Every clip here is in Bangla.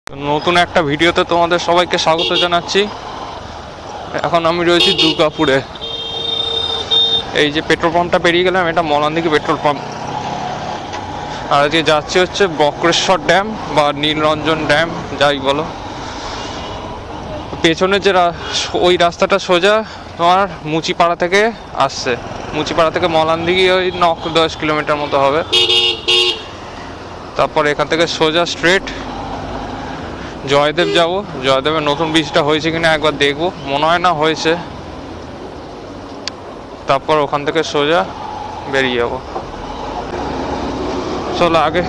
নতুন একটা ভিডিওতে তোমাদের সবাইকে স্বাগত জানাচ্ছি। এখন আমি রয়েছি দুর্গাপুরে। এই যে পেট্রোল পাম্পটা পেরিয়ে গেলাম, এটা মলানদিঘি পেট্রোল পাম্প। আর আজকে যাচ্ছি হচ্ছে বক্রেশ্বর ড্যাম বা নীলরঞ্জন ড্যাম, যাই বলো। পেছনে যে ওই রাস্তাটা সোজা তোমার মুচিপাড়া থেকে আসছে। মুচিপাড়া থেকে মলানদিঘি ওই 9-10 কিলোমিটার মতো হবে। তারপর এখান থেকে সোজা স্ট্রেট জয়দেব যাব। জয়দেবের নতুন ব্রিজটা হয়েছে কিনা একবার দেখবো, মনে হয় না হয়েছে। তারপর ওখান থেকে সোজা বেরিয়ে যাব। চলো আগে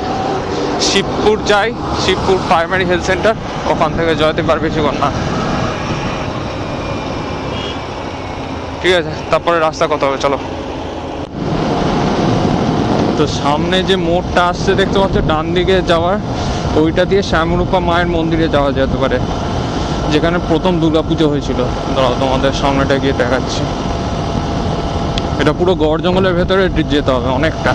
শিবপুর যাই, শিবপুর প্রাইমারি হেলথ সেন্টার, ওখান থেকে জয়দেব আর বেশিক্ষণ না। ঠিক আছে, তারপরে রাস্তা কত হবে চলো। তো সামনে যে মোড়টা আসছে দেখতে পাচ্ছ ডান দিকে যাওয়ার, ওইটা দিয়ে শ্যামরূপা মায়ের মন্দিরে যাওয়া যেতে পারে, যেখানে প্রথম দুর্গাপুজো হয়েছিল। দাঁড়াও তোমাদের সামনেটা গিয়ে দেখাচ্ছি। এটা পুরো গড় জঙ্গলের ভেতরে যেতে হবে অনেকটা।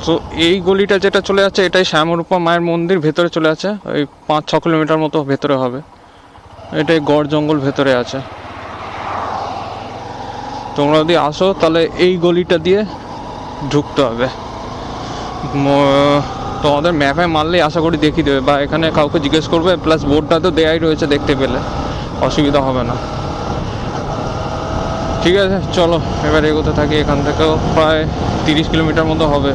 তো এই গলিটা যেটা চলে যাচ্ছে এটাই শ্যামরূপা মায়ের মন্দির, ভেতরে চলে আছে ওই 5-6 কিলোমিটার মতো ভেতরে হবে। এটাই গড় জঙ্গল ভেতরে আছে। তোমরা যদি আসো তাহলে এই গলিটা দিয়ে ঢুকতে হবে। তোমাদের ম্যাপে মারলেই আশা করি দেখিয়ে দেবে, বা এখানে কাউকে জিজ্ঞেস করবে, প্লাস বোর্ডটা তো দেয়াই রয়েছে, দেখতে পেলে অসুবিধা হবে না। ঠিক আছে চলো এবার এগোতে থাকি। এখান থেকেও প্রায় 30 কিলোমিটার মতো হবে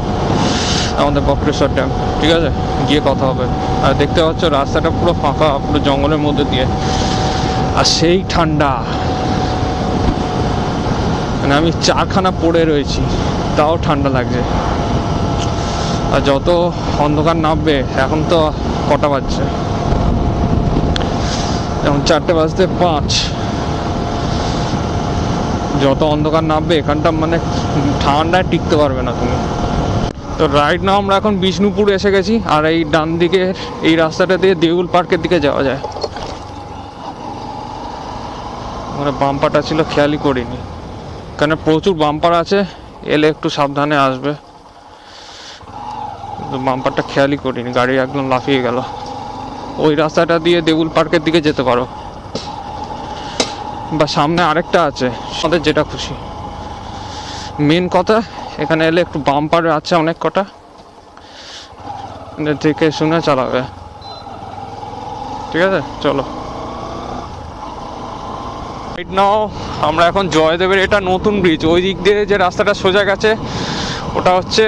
আমাদের বক্রেশ্বর ড্যাম। ঠিক আছে, গিয়ে কথা হবে। আর দেখতে পাচ্ছ রাস্তাটা পুরো ফাঁকা, পুরো জঙ্গলের মধ্যে দিয়ে, আর সেই ঠান্ডা। মানে আমি চারখানা পড়ে রয়েছি, তাও ঠান্ডা লাগছে। আর যত অন্ধকার নামবে, এখন তো কটা বাজছে, এখন 4:05। যত অন্ধকার নামবে এখানটা মানে ঠান্ডায় টিকতে পারবে না তুমি। তো রাইট নাও আমরা এখন বিষ্ণুপুর এসে গেছি। আর এই ডান দিকের এই রাস্তাটা দিয়ে দেউল পার্কের দিকে যাওয়া যায়। মানে বাম্পারটা ছিল খেয়ালই করিনি, এখানে প্রচুর বাম্পার আছে, এলে একটু সাবধানে আসবে। বাম্পারটা খেয়ালই করিনি, গাড়ি একদম লাফিয়ে গেল। ওই রাস্তাটা দিয়ে দেউল পার্কের দিকে যেতে পারো, বা সামনে আরেকটা আছে, আমাদের যেটা খুশি। মেন কথা এখানে এলে একটু বাম্পার আছে অনেক কটা, দেখে শুনে চালাবে। ঠিক আছে চলো। রাইট নাও আমরা এখন জয়দেবের, এটা নতুন ব্রিজ, ওই দিক দিয়ে যে রাস্তাটা সোজা গেছে ওটা হচ্ছে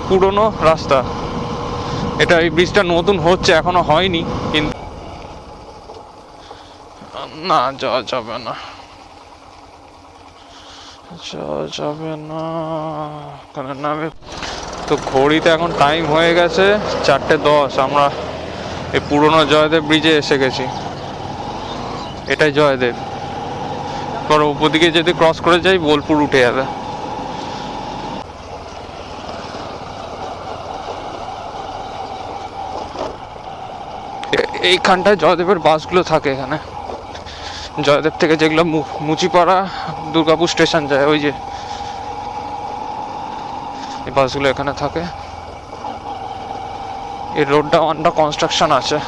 পুরনো রাস্তা। এটা এই ব্রিজটা নতুন হচ্ছে, এখনো হয়নি। কিন্তু না যাওয়া যাবে না, যাওয়া যাবে না কারণ নামে। তো ঘড়িতে এখন টাইম হয়ে গেছে 4:10। আমরা এই পুরনো জয়দেব ব্রিজে এসে গেছি। এটাই জয়দেব। এবার উপর দিকে যদি ক্রস করে যাই বোলপুর উঠে যাবে। এইখানটায় জয়দেবের বাসগুলো থাকে। এখানে জয়দেব থেকে যেগুলো মুচিপাড়া দুর্গাপুর স্টেশন যায়, ওই যে এই বাসগুলো এখানে থাকে। এই রোডটা আন্ডার কনস্ট্রাকশন আছে।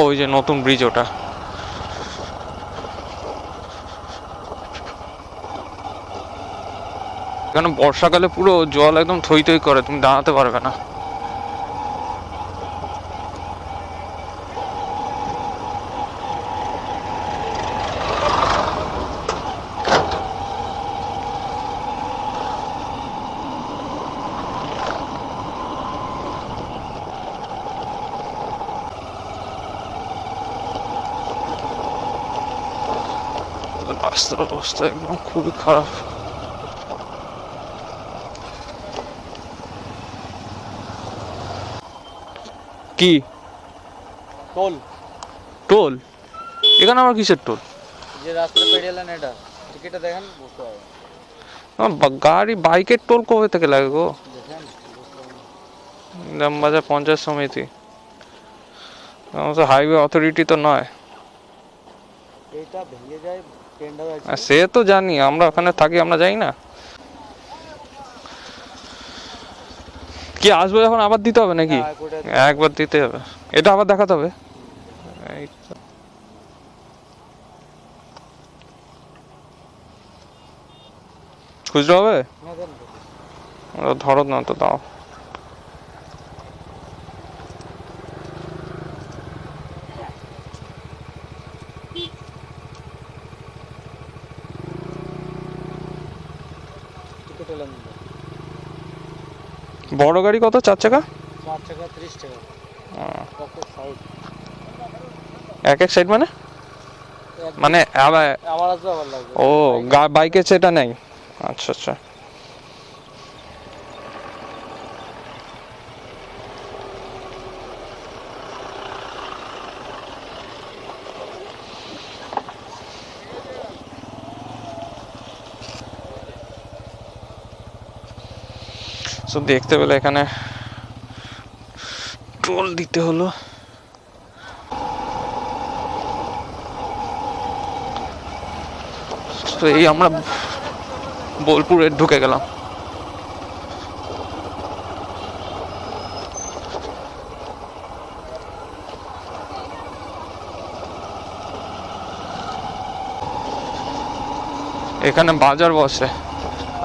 ওই যে নতুন ব্রিজ, ওটা এখানে বর্ষাকালে পুরো জল একদম থই থই করে, তুমি দাঁড়াতে পারবে না। রাস্তার অবস্থা একদম খুবই খারাপ। কি টোল? টোল? এখানে আমার কিসের টোল? যে রাস্তা পেরিয়ে এলেন এটা টিকিটটা দেখেন, বুঝতে পারবেন। গাড়ি বাইকের টোল কবে থেকে লাগে গো? দেখেন ইলামবাজার পঞ্চায়েত সমিতি, হাইওয়ে অথরিটি তো নয়। এইটা ভেঙে যায়, টেন্ডার আছে। সে তো জানি, আমরা ওখানে থাকি, আমরা যাই না। কি আসবো যখন আবার দিতে হবে নাকি? হ্যাঁ, কোটা একবার দিতে হবে, এটা আবার দেখাতে হবে। এই তো। খুচরো হবে? না দেন ধরো না তো, দাও। টিকিট হলেন বড় গাড়ি কত, 4 চাকা? 4 টাকা 30 টাকা কত সাইড এক এক সাইড মানে? মানে আবার আমার আসবে আবার লাগবে ও বাইকের সেটা নেই। আচ্ছা আচ্ছা। সো দেখতে পেলে এখানে টোল দিতে হলো। তো এই আমরা বোলপুরে ঢুকে গেলাম। এখানে বাজার বসে,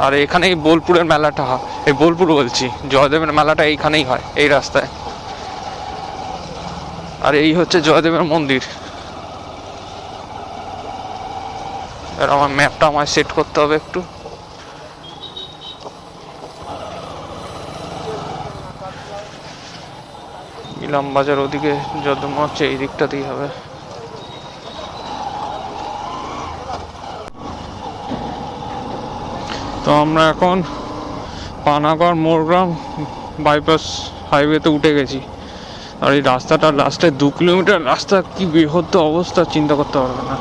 আর এখানেই বোলপুরের মেলাটা হয়। এই বোলপুর বলছি, জয়দেবের মেলাটা এইখানেই হয়, এই রাস্তায়। আর এই হচ্ছে জয়দেবের মন্দির। আর আমার ম্যাপটা আমায় সেট করতে হবে একটু। ইলাম বাজার ওদিকে, যত মনে হচ্ছে এই দিকটাতেই হবে। তো আমরা এখন পানাগড় মোরগ্রাম বাইপাস হাইওয়েতে উঠে গেছি। আর এই রাস্তাটা লাস্টে 2 কিলোমিটার রাস্তা, কি বৃহত্ত অবস্থা চিন্তা করতে পারবে না।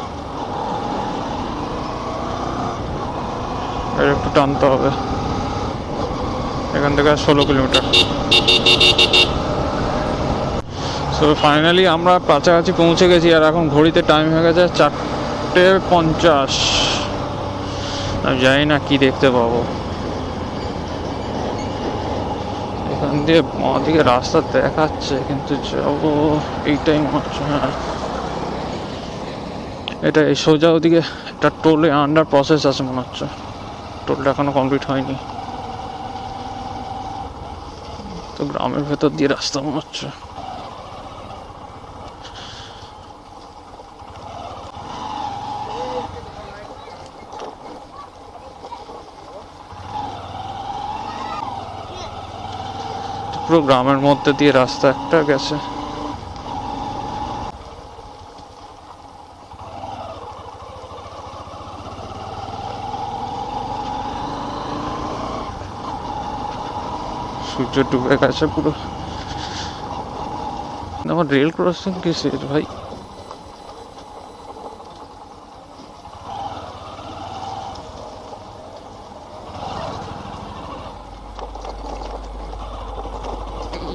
এর একটু টানতে হবে, এখান থেকে 16 কিলোমিটার। সো ফাইনালি আমরা কাছাকাছি পৌঁছে গেছি। আর এখন ঘড়িতে টাইম হয়ে গেছে 4:50। আমি জানি না কি দেখতে পাবো। এখান দিয়ে দিকে রাস্তা দেখাচ্ছে, কিন্তু যাবো এইটাই মনে হচ্ছে। হ্যাঁ, এটা এই সোজা ওদিকে একটা টোলে আন্ডার প্রসেস আছে মনে হচ্ছে। টোলটা এখনো কমপ্লিট হয়নি। তো গ্রামের ভেতর দিয়ে রাস্তা মনে হচ্ছে। পুরো গ্রামের মধ্যে দিয়ে রাস্তা একটা গেছে। সূর্য ডুবে গেছে পুরো। আমার রেল ক্রসিং কিসের ভাই?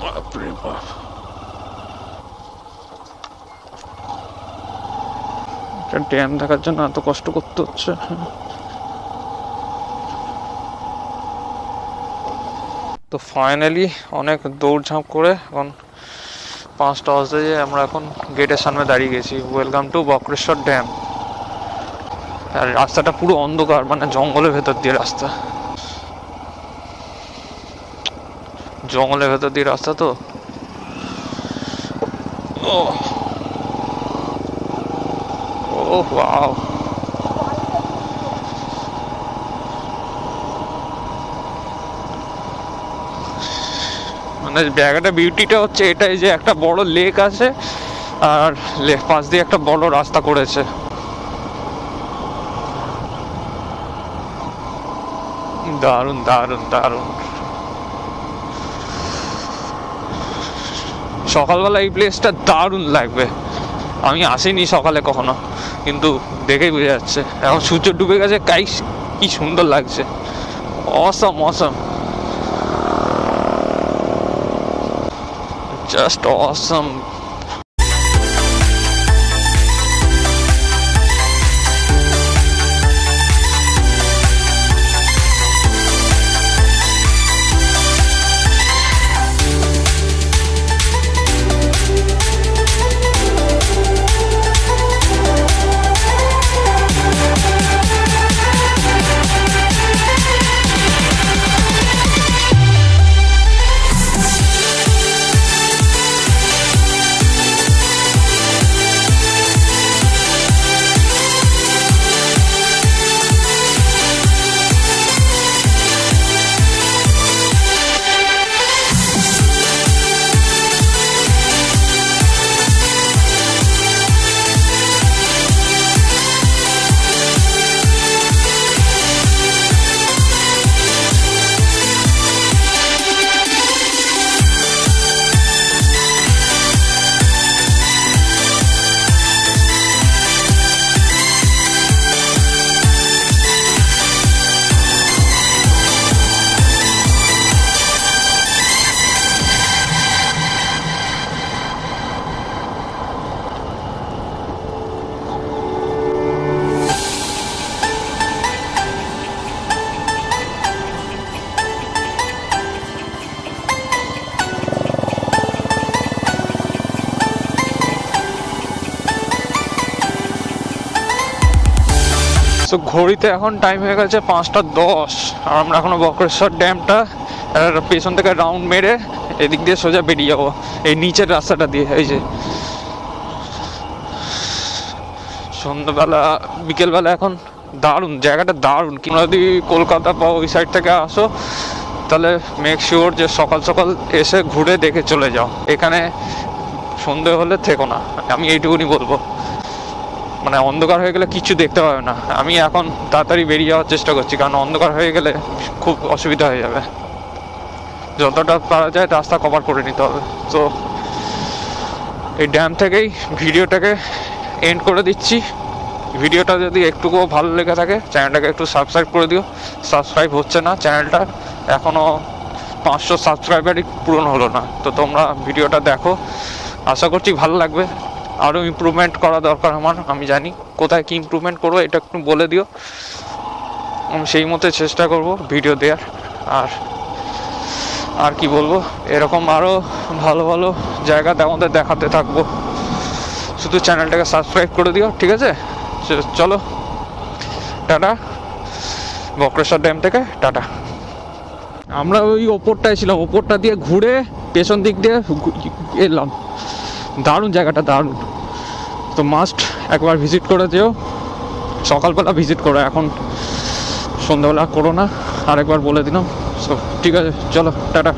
বাপরে বাপ, ড্যাম দেখার জন্য এত কষ্ট করতে হচ্ছে। তো ফাইনালি অনেক দৌড়ঝাঁপ করে এখন 5টা বাজে আমরা এখন গেটের সামনে দাঁড়িয়ে গেছি। Welcome to Bakreshwar dam. আর রাস্তাটা পুরো অন্ধকার, মানে জঙ্গলের ভেতর দিয়ে রাস্তা। জঙ্গলের ভেতর দিয়ে রাস্তা তো। ও ও ওয়াও, মানে জায়গাটা বিউটিটা হচ্ছে এটাই যে একটা বড় লেক আছে, আর লেক পাশ দিয়ে একটা বড় রাস্তা করেছে। দারুণ দারুণ দারুণ। সকালবেলা এই প্লেসটা দারুণ লাগবে। আমি আসিনি সকালে কখনো, কিন্তু দেখেই বোঝা যাচ্ছে এখন সূর্য ডুবে গেছে, কি সুন্দর লাগছে। অসম অসম, জাস্ট অসম। সো ঘড়িতে এখন টাইম হয়ে গেছে 5:10, আর আমরা এখনো বক্রেশ্বর ড্যামটা পেছন থেকে রাউন্ড মেরে এদিক দিয়ে সোজা বেরিয়ে যাবো এই নিচের রাস্তাটা দিয়ে। এই যে সন্ধ্যাবেলা বিকেলবেলা এখন দারুণ জায়গাটা, দারুণ। তোমরা যদি কলকাতা বা ওই সাইড থেকে আসো তাহলে মেক শিওর যে সকাল সকাল এসে ঘুরে দেখে চলে যাও। এখানে সন্ধে হলে থেকো না, আমি এইটুকুনি বলবো। মানে অন্ধকার হয়ে গেলে কিছু দেখতে পাবে না। আমি এখন তাড়াতাড়ি বেরিয়ে যাওয়ার চেষ্টা করছি, কারণ অন্ধকার হয়ে গেলে খুব অসুবিধা হয়ে যাবে। যতটা পারা যায় রাস্তা কভার করে নিতে হবে। তো এই ড্যাম থেকেই ভিডিওটাকে এন্ড করে দিচ্ছি। ভিডিওটা যদি একটুকুও ভালো লেগে থাকে চ্যানেলটাকে একটু সাবস্ক্রাইব করে দিও। সাবস্ক্রাইব হচ্ছে না চ্যানেলটা, এখনও 500 সাবস্ক্রাইবারই পূরণ হলো না। তো তোমরা ভিডিওটা দেখো, আশা করছি ভালো লাগবে। আরও ইমপ্রুভমেন্ট করা দরকার আমার, আমি জানি কোথায় কী ইমপ্রুভমেন্ট করবো, এটা একটু বলে দিও। আমি সেই মতো চেষ্টা করব ভিডিও দেওয়ার। আর কি বলবো, এরকম আরও ভালো ভালো জায়গা আমাদের দেখাতে থাকবো। শুধু চ্যানেলটাকে সাবস্ক্রাইব করে দিও, ঠিক আছে? চলো টাটা, বক্রেশ্বর ড্যাম থেকে টাটা। আমরা ওই ওপরটায় ছিলাম, ওপরটা দিয়ে ঘুরে পেছন দিক দিয়ে এলাম। দারুণ জায়গাটা, দারুণ। তো মাস্ট একবার ভিজিট করে যেও, সকালবেলা ভিজিট করো, এখন সন্ধ্যাবেলা করো না, আরেকবার বলে দিলাম। সো ঠিক আছে, চলো টাটা।